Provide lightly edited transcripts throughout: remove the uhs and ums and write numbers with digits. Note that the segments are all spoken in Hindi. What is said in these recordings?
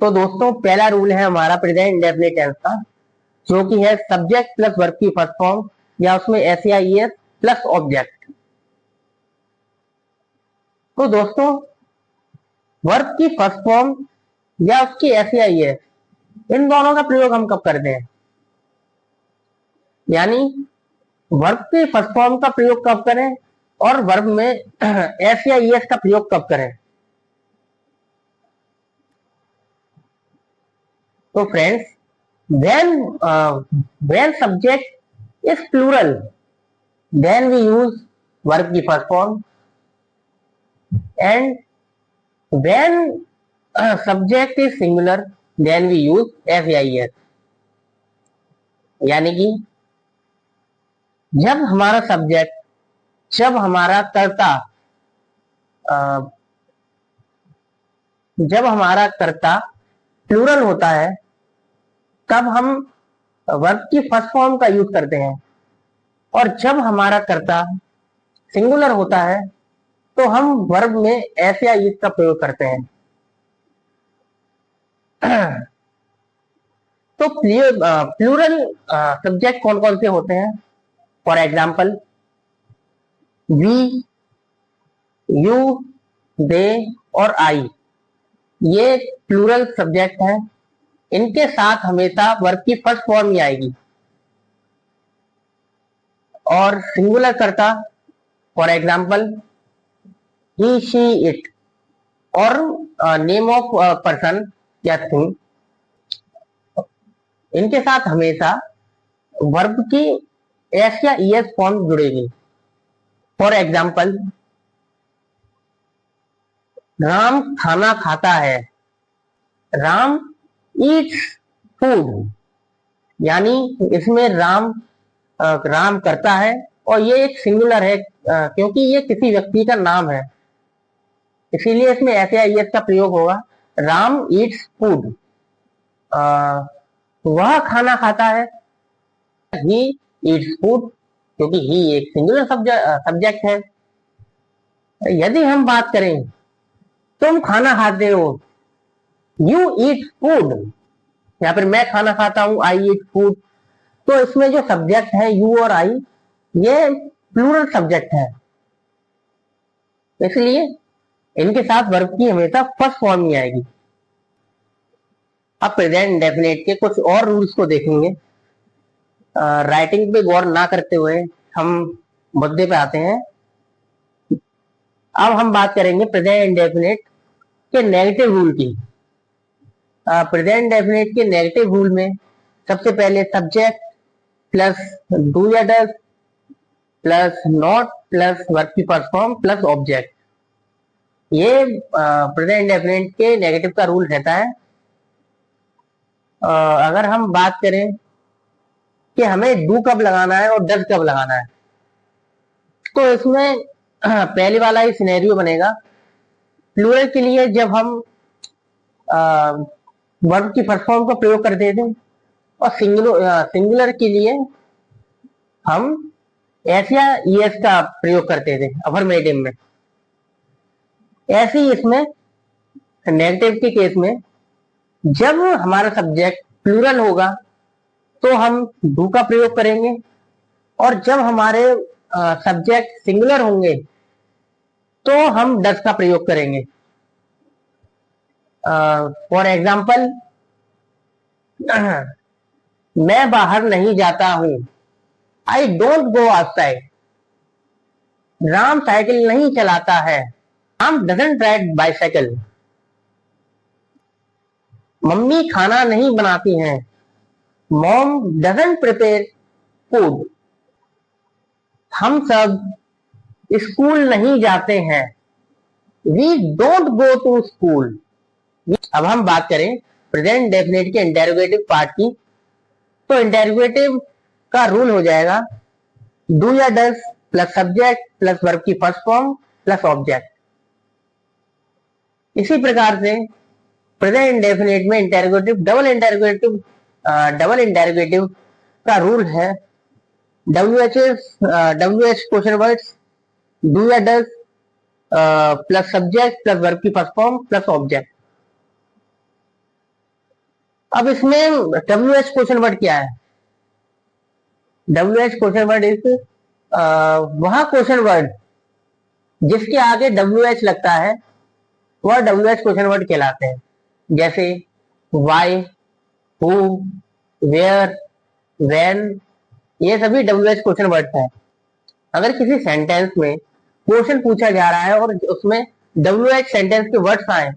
तो दोस्तों पहला रूल है हमारा प्रेजेंट इंडेफिनिट टेंस का, जो कि है सब्जेक्ट प्लस वर्ब की फर्स्ट फॉर्म या उसमें एसईआईएस प्लस ऑब्जेक्ट। तो दोस्तों वर्ब की फर्स्ट फॉर्म या उसकी एसईआईएस, इन दोनों का प्रयोग हम कब करते हैं? यानी वर्ब के फर्स्ट फॉर्म का प्रयोग कब करें और वर्ब में एसईआईएस का प्रयोग कब करें? तो friends, when subject is plural then we use verb की first form, and when subject is singular then we use SEIS। यानी कि जब हमारा सब्जेक्ट, जब हमारा कर्ता प्लूरल होता है तब हम वर्ब की फर्स्ट फॉर्म का यूज करते हैं, और जब हमारा कर्ता सिंगुलर होता है तो हम वर्ब में एसईआईएस का प्रयोग करते हैं। तो प्लूरल सब्जेक्ट कौन कौन से होते हैं? फॉर एग्जाम्पल वी, यू, दे और आई, ये प्लूरल सब्जेक्ट हैं। इनके साथ हमेशा वर्ब की फर्स्ट फॉर्म ही आएगी। और सिंगुलर कर्ता for example he, she, it, और नेम ऑफ पर्सन या थिंग, इनके साथ हमेशा वर्ब की एस या ईएस फॉर्म जुड़ेगी। फॉर एग्जाम्पल राम खाना खाता है, राम ईट्स फूड, यानी इसमें राम करता है और ये एक सिंगुलर है क्योंकि ये किसी व्यक्ति का नाम है, इसीलिए इसमें एसईआईएस का प्रयोग होगा। राम ईट्स फूड, वह खाना खाता है, ही ईट्स फूड, क्योंकि ही एक सिंगुलर सब्जेक्ट है। यदि हम बात करें तुम खाना खाते हो, यू ईट फूड, या फिर मैं खाना खाता हूं, आई ईट फूड, तो इसमें जो सब्जेक्ट है यू और आई, ये प्लूरल सब्जेक्ट है, इसलिए इनके साथ वर्ब की हमेशा फर्स्ट फॉर्म ही आएगी। अब प्रेजेंट इंडेफिनिट के कुछ और रूल्स को देखेंगे। राइटिंग पे गौर ना करते हुए हम मुद्दे पे आते हैं। अब हम बात करेंगे प्रेजेंट इंडेफिनिट के नेगेटिव रूल की। प्रेजेंट इंडेफिनिट के नेगेटिव रूल में सबसे पहले सब्जेक्ट प्लस डू या does plus not plus verb की फर्स्ट फॉर्म प्लस ऑब्जेक्ट, ये प्रेजेंट इंडेफिनिट के नेगेटिव का रूल रहता है। अगर हम बात करें कि हमें डू कब लगाना है और डज कब लगाना है, तो इसमें पहले वाला ही सिनेरियो बनेगा। प्लूरल के लिए जब हम वर्ब की फर्स्ट फॉर्म का प्रयोग करते थे, और सिंगुलर के लिए हम एस या ईएस का प्रयोग करते थे अफर्मेटिव में। ऐसे ही इसमें नेगेटिव के केस में जब हमारा सब्जेक्ट प्लूरल होगा तो हम डू का प्रयोग करेंगे, और जब हमारे सब्जेक्ट सिंगुलर होंगे तो हम डज का प्रयोग करेंगे। फॉर एग्जाम्पल मैं बाहर नहीं जाता हूं, I don't go outside. Ram cycle नहीं चलाता है, Ram doesn't ride bicycle. Mummy खाना नहीं बनाती हैं, मॉम डजंट प्रिपेयर फूड। हम सब स्कूल नहीं जाते हैं, we don't go to school. अब हम बात करें प्रेजेंट इंडेफिनिट के इंटेरोगेटिव पार्ट की, तो इंटेरोगेटिव का रूल हो जाएगा डू या does plus subject plus verb की फर्स्ट फॉर्म प्लस ऑब्जेक्ट। इसी प्रकार से प्रेजेंट इंडेफिनिट में इंटेरोगेटिव डबल इंटेरोगेटिव का रूल है WH क्वेश्चन वर्ड्स, डू या does plus subject plus verb की फर्स्ट फॉर्म प्लस ऑब्जेक्ट। अब इसमें WH क्वेश्चन वर्ड क्या है? WH क्वेश्चन वर्ड इज वह क्वेश्चन वर्ड जिसके आगे WH लगता है वह WH क्वेश्चन वर्ड कहलाते हैं। जैसे वाई, हु, वेयर, व्हेन, ये सभी WH क्वेश्चन वर्ड हैं। अगर किसी सेंटेंस में क्वेश्चन पूछा जा रहा है और उसमें WH सेंटेंस के वर्ड्स आए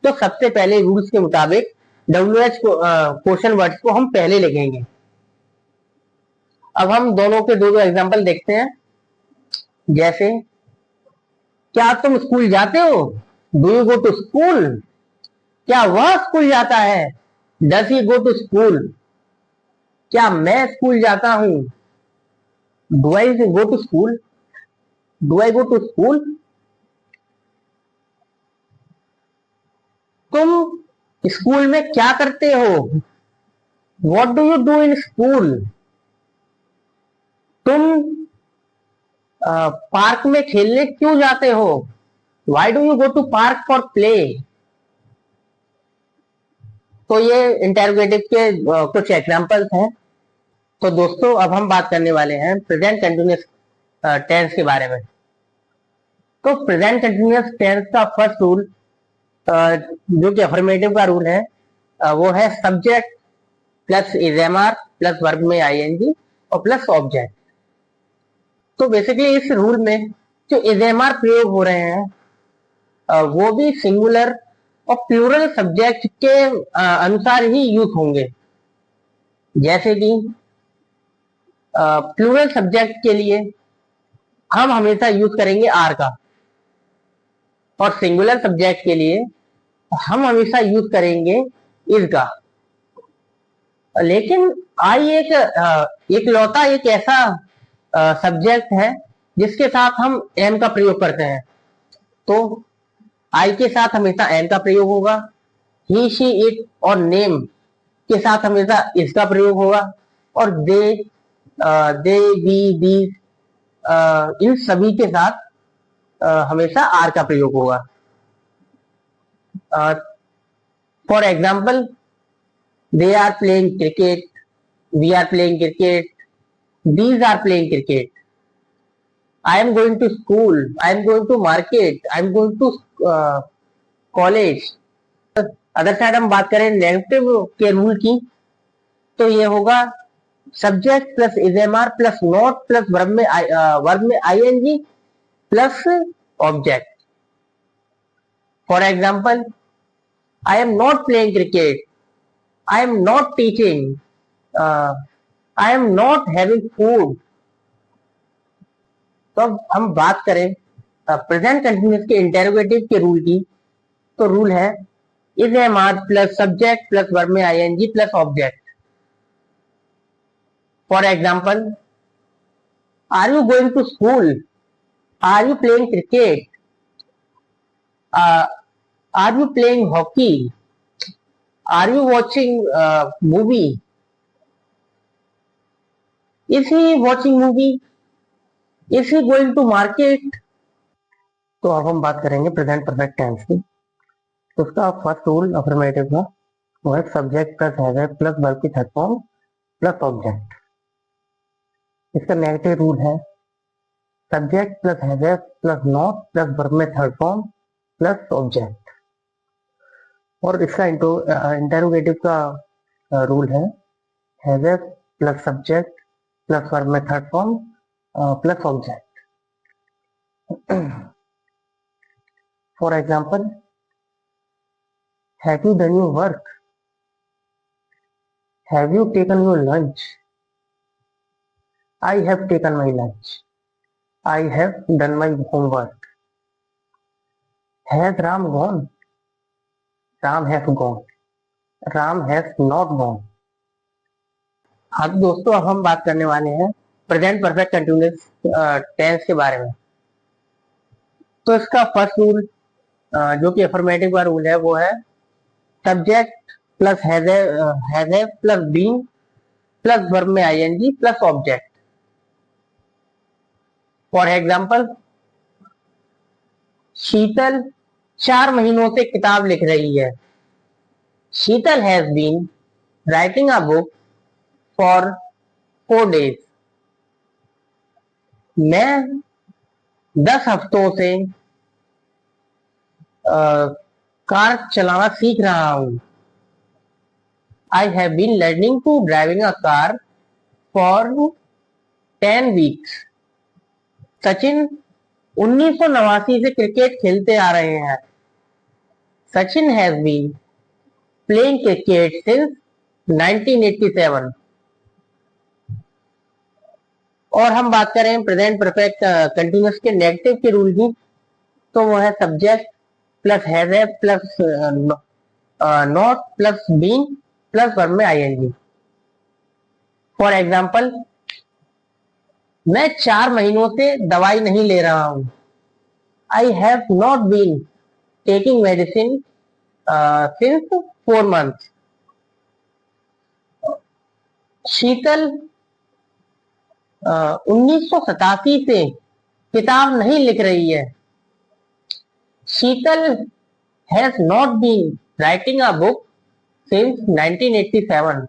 तो सबसे पहले रूल्स के मुताबिक WH क्वेश्चन वर्ड्स को हम पहले लिखेंगे। अब हम दोनों के दो एग्जांपल देखते हैं। जैसे क्या तुम स्कूल जाते हो? Do you go to school? क्या वह स्कूल जाता है? Does he go to school? क्या मैं स्कूल जाता हूं? Do I go to school? Do I go to school? तुम स्कूल में क्या करते हो? What do you do in school? तुम पार्क में खेलने क्यों जाते हो? Why do you go to park for play? तो ये इंटेरोगेटिव के कुछ एग्जांपल्स हैं। तो दोस्तों अब हम बात करने वाले हैं प्रेजेंट कंटिन्यूअस टेंस के बारे में। तो प्रेजेंट कंटिन्यूअस टेंस का फर्स्ट रूल जो कि अफर्मेटिव का रूल है वो है subject plus is am are plus verb में आईएनजी और प्लस ऑब्जेक्ट। तो बेसिकली इस रूल में जो इजेमआर प्रयोग हो रहे हैं वो भी सिंगुलर और प्लूरल सब्जेक्ट के अनुसार ही यूज होंगे। जैसे कि प्लूरल सब्जेक्ट के लिए हम हमेशा यूज करेंगे आर का और सिंगुलर सब्जेक्ट के लिए हम हमेशा यूज करेंगे इज का। लेकिन आई एक लौता एक ऐसा सब्जेक्ट है जिसके साथ हम एम का प्रयोग करते हैं। तो आई के साथ हमेशा एम का प्रयोग होगा, ही, शी, इट और नेम के साथ हमेशा इसका प्रयोग होगा और दे, वी, दीज इन सभी के साथ हमेशा आर का प्रयोग होगा। For example they are playing cricket, we are playing cricket, these are playing cricket. I am going to school, I am going to market, I am going to college. Other side हम बात करें नेगेटिव के रूल की तो ये होगा subject plus is am are plus not plus verb में ING plus object. For example I am not playing cricket, I am not teaching, I am not having food। तो अब हम बात करें प्रेजेंट कंटिन्यूअस के इंटेरोगेटिव के रूल की तो रूल है is am are plus subject plus verb में ING plus object. For example are you going to school? Are you playing cricket? Are you playing hockey? Are you watching movie? Is he watching movie? Is he going to market? तो अब हम बात करेंगे प्रेजेंट परफेक्ट टेंस की। तो उसका फर्स्ट रूल अफर्मेटिव का वो है subject plus have plus verb की थर्ड फॉर्म प्लस ऑब्जेक्ट। इसका नेगेटिव रूल है subject plus have plus not plus verb में थर्ड फॉर्म प्लस ऑब्जेक्ट। और इसका इंटेरोगेटिव का रूल है have plus subject plus verb में third form plus object. For example have you done your work? Have you taken your lunch? I have taken my lunch, I have done my homework. Has Ram gone? Ram has gone, Ram has not gone. हाँ दोस्तों अब हम बात करने वाले हैं प्रेजेंट परफेक्ट कंटिन्यूअस टेंस के बारे में। तो इसका फर्स्ट रूल जो कि अफर्मेटिव का रूल है वो है subject plus has plus being plus verb में ING plus object. For example Sheetal 4 महीनों से किताब लिख रही है। Sheetal has been writing a book for 4 days. मैं 10 हफ्तों से कार चलाना सीख रहा हूँ. I have been learning to driving a car for 10 weeks. Sachin 1989 से क्रिकेट खेलते आ रहे हैं. Sachin has been playing cricket since 1987. और हम बात करें प्रेजेंट परफेक्ट कंटिन्यूअस के नेगेटिव के रूल की, तो वो है subject plus has have plus not plus been plus verb में आईएनजी. फॉर एग्जाम्पल, मैं 4 महीनों से दवाई नहीं ले रहा हूं. I have not been taking medicine since 4 months. Sheetal 1987 से किताब नहीं लिख रही है. Sheetal has not been writing a book since 1987.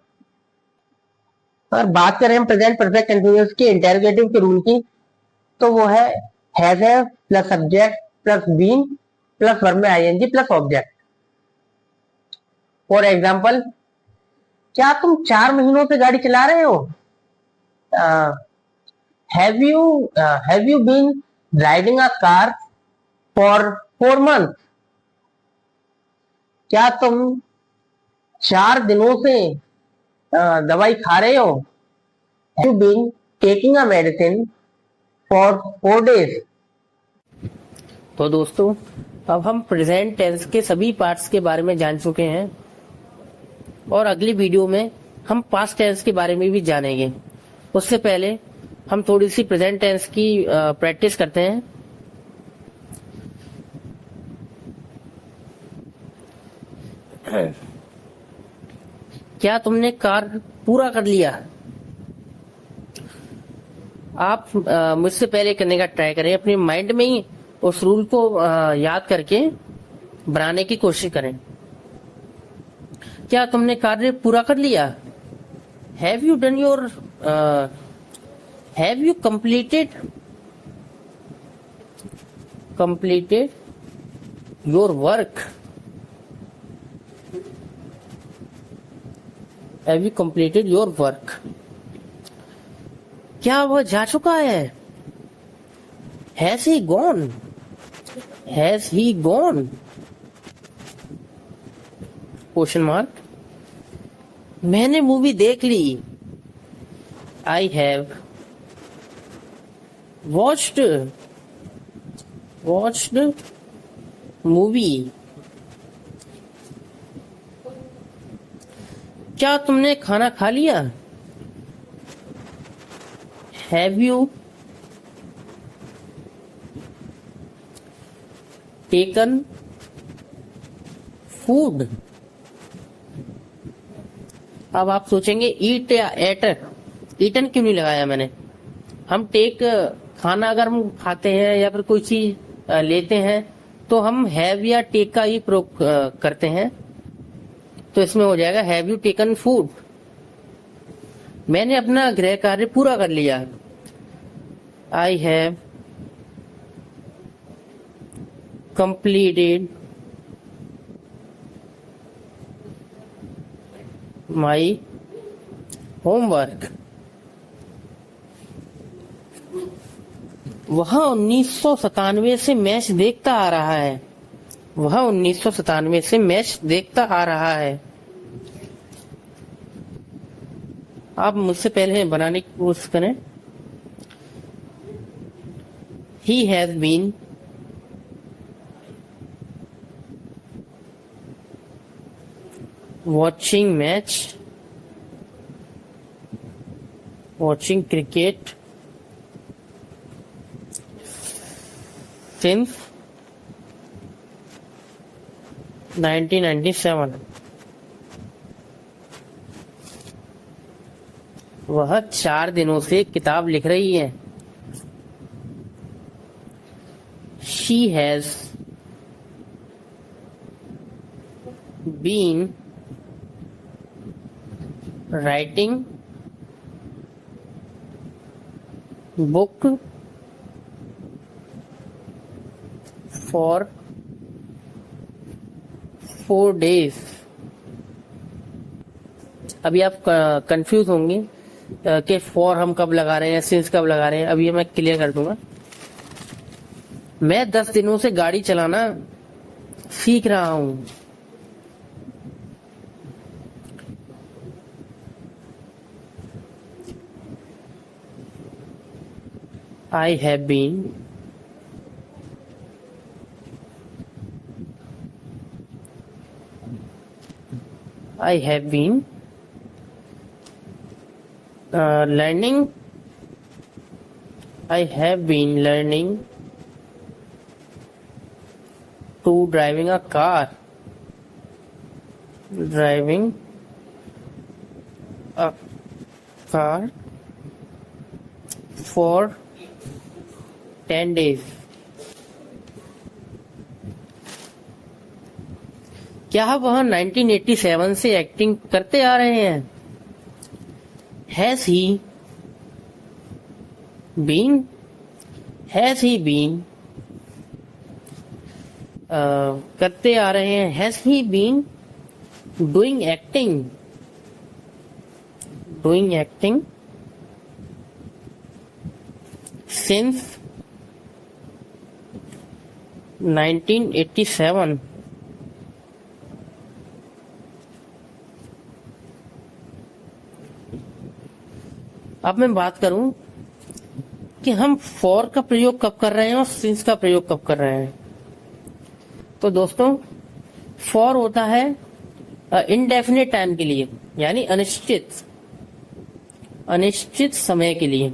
और बात करें हम प्रेजेंट परफेक्ट कंटिन्यूअस के इंटेरोगेटिव के रूल की, तो वो है has have plus subject plus been plus verb में ING plus object. For example, क्या तुम 4 महीनों से गाड़ी चला रहे हो? Have you been driving a car for 4 months? क्या तुम 4 दिनों से दवाई खा रहे हो? Have you been taking a medicine for 4 days? तो दोस्तों, अब हम प्रेजेंट टेंस के सभी पार्ट्स के बारे में जान चुके हैं और अगली वीडियो में हम पास्ट टेंस के बारे में भी जानेंगे. उससे पहले हम थोड़ी सी प्रेजेंट टेंस की प्रैक्टिस करते हैं. क्या तुमने कार्य पूरा कर लिया? आप मुझसे पहले करने का ट्राई करें. अपने माइंड में ही उस रूल को याद करके बनाने की कोशिश करें. क्या तुमने कार्य पूरा कर लिया? Have you done your have you completed your work? Have you completed your work? क्या वह जा चुका है? Has he gone? Has he gone? Question mark. मैंने मूवी देख ली. I have watched movie. क्या तुमने खाना खा लिया? Have you taken food? अब आप सोचेंगे ईट या एट, ईटन क्यों नहीं लगाया मैंने. हम टेक खाना अगर हम खाते हैं या फिर कोई चीज लेते हैं तो हम हैव या टेक का ही प्रयोग करते हैं. तो इसमें हो जाएगा हैव यू टेकन फूड. मैंने अपना गृह कार्य पूरा कर लिया. I have completed my homework. वह 1997 से मैच देखता आ रहा है. वह 1997 से मैच देखता आ रहा है. आप मुझसे पहले बनाने की कोशिश करें. He has been watching cricket since 1997. वह 4 दिनों से किताब लिख रही है. She has been writing book for 4 days। अभी आप कंफ्यूज होंगे कि फॉर हम कब लगा रहे हैं, सिंस कब लगा रहे हैं। अभी मैं क्लियर कर दूंगा। मैं 10 दिनों से गाड़ी चलाना सीख रहा हूं। I have been learning. I have been learning to driving a car. Driving a car for 10 days। क्या वह 1987 से एक्टिंग करते आ रहे हैं? Has he been करते आ रहे हैं। Has he been doing acting since 1987? अब मैं बात करूं कि हम फॉर का प्रयोग कब कर रहे हैं और सिंस का प्रयोग कब कर रहे हैं। तो दोस्तों, फॉर होता है इनडेफिनेट टाइम के लिए, यानी अनिश्चित समय के लिए,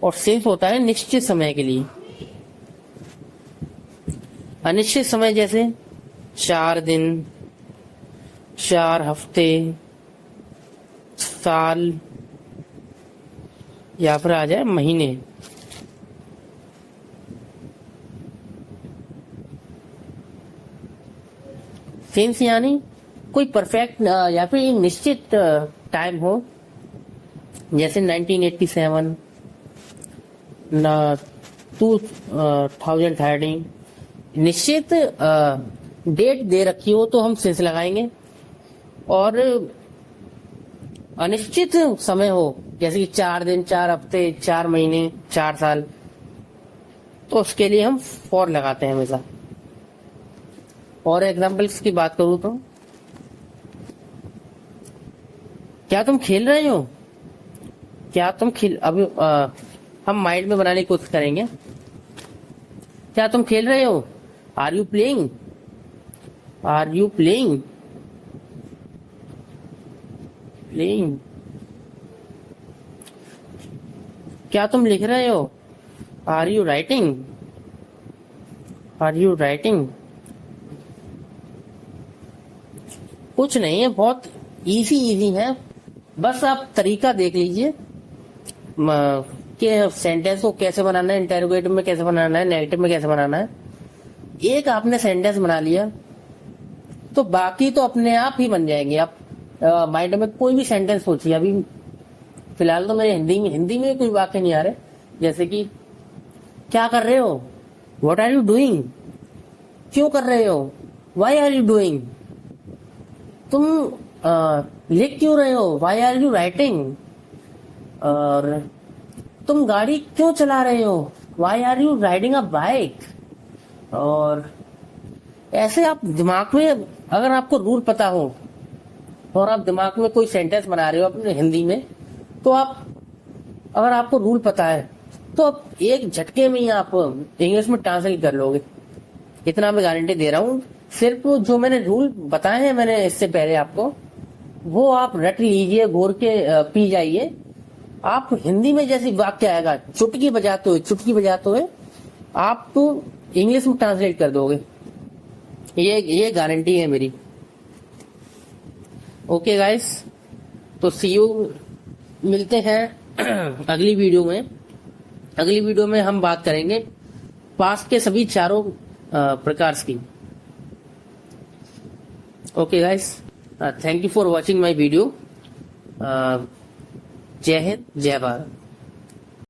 और सिंस होता है निश्चित समय के लिए। अनिश्चित समय जैसे 4 दिन, 4 हफ्ते, साल, या फिर आ जाए महीने। सिंस यानी कोई परफेक्ट या फिर एक निश्चित टाइम हो, जैसे 1987, 2013, निश्चित डेट दे रखी हो तो हम सिंस लगाएंगे। और अनिश्चित समय हो, जैसे कि 4 दिन, 4 हफ्ते, 4 महीने, 4 साल, तो उसके लिए हम फॉर लगाते हैं हमेशा। और एग्जांपल्स की बात करूं तो, क्या तुम खेल रहे हो? अभी हम माइंड में बनाने की कोशिश करेंगे। क्या तुम खेल रहे हो? Are you playing? क्या तुम लिख रहे हो? Are you writing? कुछ नहीं है, बहुत इजी है। बस आप तरीका देख लीजिए कि सेंटेंस को कैसे बनाना है, इंटेरोगेटिव में कैसे बनाना है, नेगेटिव में कैसे बनाना है। एक आपने सेंटेंस बना लिया तो बाकी तो अपने आप ही बन जाएंगे। आप माइंड में कोई भी सेंटेंस सोचिए। अभी फिलहाल तो मेरे हिंदी में कोई वाक्य नहीं आ रहे, जैसे कि क्या कर रहे हो? What are you doing? क्यों कर रहे हो? Why are you doing? तुम लिख क्यों रहे हो? Why are you writing? और तुम गाड़ी क्यों चला रहे हो? Why are you riding a bike? और ऐसे आप दिमाग में, अगर आपको रूल पता हो और आप दिमाग में कोई सेंटेंस बना रहे हो अपने हिंदी में, तो आप, अगर आपको रूल पता है तो आप एक झटके में ही आप इंग्लिश में ट्रांसलेट कर लोगे। इतना मैं गारंटी दे रहा हूँ। सिर्फ जो मैंने रूल बताए हैं मैंने इससे पहले आपको, वो आप रट लीजिए, घोर के पी जाइए। आप हिंदी में जैसी वाक्य आएगा, चुटकी बजाते हुए आप तो इंग्लिश में ट्रांसलेट कर दोगे। ये गारंटी है मेरी। ओके गाइस, तो सी यू, मिलते हैं अगली वीडियो में। अगली वीडियो में हम बात करेंगे पास्ट के सभी चारों प्रकार की। Okay guys, thank you for watching my video. जय हिंद, जय भारत।